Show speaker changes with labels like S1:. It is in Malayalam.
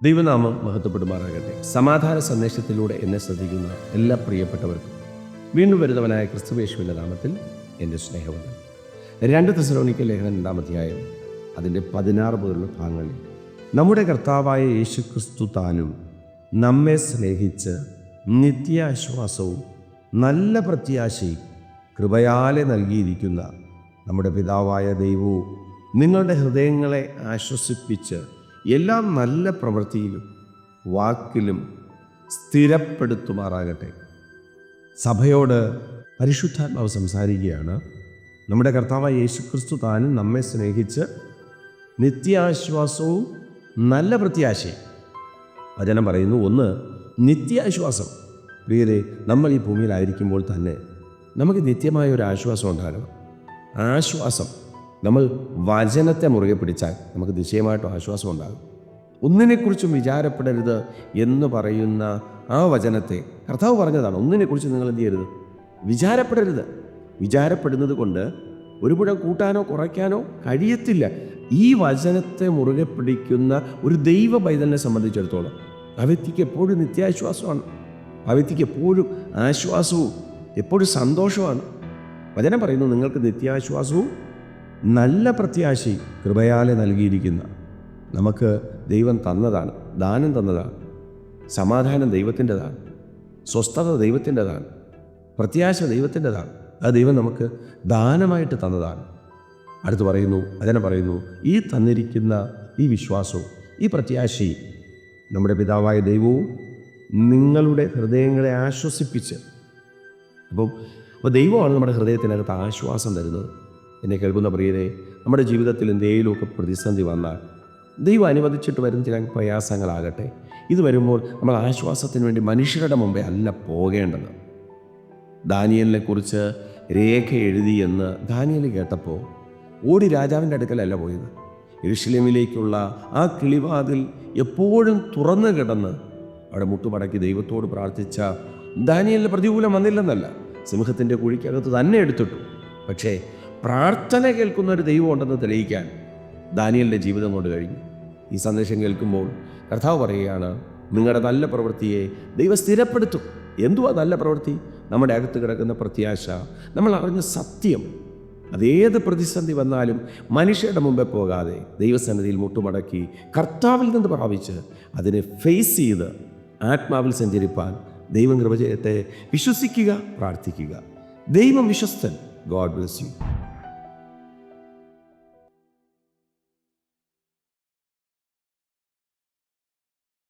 S1: ദൈവനാമം മഹത്വപ്പെടുമാറാകട്ടെ. സമാധാന സന്ദേശത്തിലൂടെ എന്നെ ശ്രദ്ധിക്കുന്ന എല്ലാ പ്രിയപ്പെട്ടവർക്കും വീണ്ടും വരുന്നവനായ ക്രിസ്തുയേശുവിൻ്റെ നാമത്തിൽ എൻ്റെ സ്നേഹവന്ദനം. 2 തെസ്സലോനിക്ക ലേഖനം 2-ാം അധ്യായം അതിൻ്റെ 16 മുതലുള്ള ഭാഗങ്ങളിൽ നമ്മുടെ കർത്താവായ യേശു ക്രിസ്തു താനും നമ്മെ സ്നേഹിച്ച് നിത്യാശ്വാസവും നല്ല പ്രത്യാശയും കൃപയാലെ നൽകിയിരിക്കുന്ന നമ്മുടെ പിതാവായ ദൈവവും നിങ്ങളുടെ ഹൃദയങ്ങളെ ആശ്വസിപ്പിച്ച് എല്ലാ നല്ല പ്രവൃത്തിയിലും വാക്കിലും സ്ഥിരപ്പെടുത്തുമാറാകട്ടെ. സഭയോട് പരിശുദ്ധാത്മാവ് സംസാരിക്കുകയാണ്. നമ്മുടെ കർത്താവായ യേശുക്രിസ്തു താനും നമ്മെ സ്നേഹിച്ച് നിത്യാശ്വാസവും നല്ല പ്രത്യാശയും. വചനം പറയുന്നു, ഒന്ന് നിത്യാശ്വാസം. പ്രിയരെ, നമ്മൾ ഈ ഭൂമിയിലായിരിക്കുമ്പോൾ തന്നെ നമുക്ക് നിത്യമായ ഒരു ആശ്വാസം ഉണ്ടാകണം. ആശ്വാസം നമ്മൾ വചനത്തെ മുറുകെ പിടിച്ചാൽ നമുക്ക് നിശ്ചയമായിട്ടും ആശ്വാസം ഉണ്ടാകും. ഒന്നിനെക്കുറിച്ചും വിചാരപ്പെടരുത് എന്ന് പറയുന്ന ആ വചനത്തെ കർത്താവ് പറഞ്ഞതാണ്. ഒന്നിനെക്കുറിച്ച് നിങ്ങൾ എന്ത് ചെയ്യരുത്? വിചാരപ്പെടരുത്. വിചാരപ്പെടുന്നത് കൊണ്ട് ഒരു പുഴ കൂട്ടാനോ കുറയ്ക്കാനോ കഴിയത്തില്ല. ഈ വചനത്തെ മുറുകെ പിടിക്കുന്ന ഒരു ദൈവ പൈതലിനെ സംബന്ധിച്ചിടത്തോളം ആ വ്യക്തിക്ക് എപ്പോഴും നിത്യാശ്വാസമാണ്. ആ വ്യക്തിക്ക് എപ്പോഴും ആശ്വാസവും എപ്പോഴും സന്തോഷമാണ്. വചനം പറയുന്നു, നിങ്ങൾക്ക് നിത്യാശ്വാസവും നല്ല പ്രത്യാശയും കൃപയാലെ നൽകിയിരിക്കുന്ന. നമുക്ക് ദൈവം തന്നതാണ്, ദാനം തന്നതാണ്. സമാധാനം ദൈവത്തിൻ്റെതാണ്, സ്വസ്ഥത ദൈവത്തിൻ്റെതാണ്, പ്രത്യാശ ദൈവത്തിൻ്റെതാണ്. ആ ദൈവം നമുക്ക് ദാനമായിട്ട് തന്നതാണ്. അടുത്ത് പറയുന്നു, വചനം പറയുന്നു, ഈ തന്നിരിക്കുന്ന ഈ വിശ്വാസവും ഈ പ്രത്യാശയും നമ്മുടെ പിതാവായ ദൈവവും നിങ്ങളുടെ ഹൃദയങ്ങളെ ആശ്വസിപ്പിച്ച്. അപ്പോൾ ദൈവമാണ് നമ്മുടെ ഹൃദയത്തിനകത്ത് ആശ്വാസം തരുന്നത്. എന്നെ കേൾക്കുന്ന പ്രിയരെ, നമ്മുടെ ജീവിതത്തിൽ എന്തെങ്കിലുമൊക്കെ പ്രതിസന്ധി വന്നാൽ, ദൈവം അനുവദിച്ചിട്ട് വരുന്ന ചില പ്രയാസങ്ങളാകട്ടെ, ഇത് വരുമ്പോൾ നമ്മൾ ആശ്വാസത്തിന് വേണ്ടി മനുഷ്യരുടെ മുമ്പേ അല്ല പോകേണ്ടത്. ദാനിയേലിനെ കുറിച്ച് രേഖ എഴുതിയെന്ന് ദാനിയേൽ കേട്ടപ്പോൾ ഓടി രാജാവിൻ്റെ അടുക്കലല്ല പോയത്. യെരൂശലേമിലേക്കുള്ള ആ കിളിവാതിൽ എപ്പോഴും തുറന്നു കിടന്ന് അവിടെ മുട്ടുമടക്കി ദൈവത്തോട് പ്രാർത്ഥിച്ച ദാനിയേലിന് പ്രതികൂലം വന്നില്ലെന്നല്ല, സിംഹത്തിൻ്റെ കുഴിക്കകത്ത് തന്നെ എടുത്തിട്ടു. പക്ഷേ പ്രാർത്ഥന കേൾക്കുന്ന ഒരു ദൈവം ഉണ്ടെന്ന് തെളിയിക്കാൻ ദാനിയേലിൻ്റെ ജീവിതം കൊണ്ട് കഴിഞ്ഞു. ഈ സന്ദേശം കേൾക്കുമ്പോൾ കർത്താവ് പറയുകയാണ്, നിങ്ങളുടെ നല്ല പ്രവൃത്തിയെ ദൈവം സ്ഥിരപ്പെടുത്തും. എന്തുവാ നല്ല പ്രവൃത്തി? നമ്മുടെ അകത്ത് കിടക്കുന്ന പ്രത്യാശ, നമ്മൾ അറിഞ്ഞ സത്യം. അതേത് പ്രതിസന്ധി വന്നാലും മനുഷ്യരുടെ മുമ്പേ പോകാതെ ദൈവസന്നിധിയിൽ മുട്ടുമടക്കി കർത്താവിൽ നിന്ന് പ്രാപിച്ച് അതിനെ ഫേസ് ചെയ്ത് ആത്മാവിൽ സഞ്ചരിപ്പാൻ ദൈവം കൃപ ചെയ്യട്ടെ. വിശ്വസിക്കുക, പ്രാർത്ഥിക്കുക. ദൈവം വിശ്വസ്തൻ. God bless U.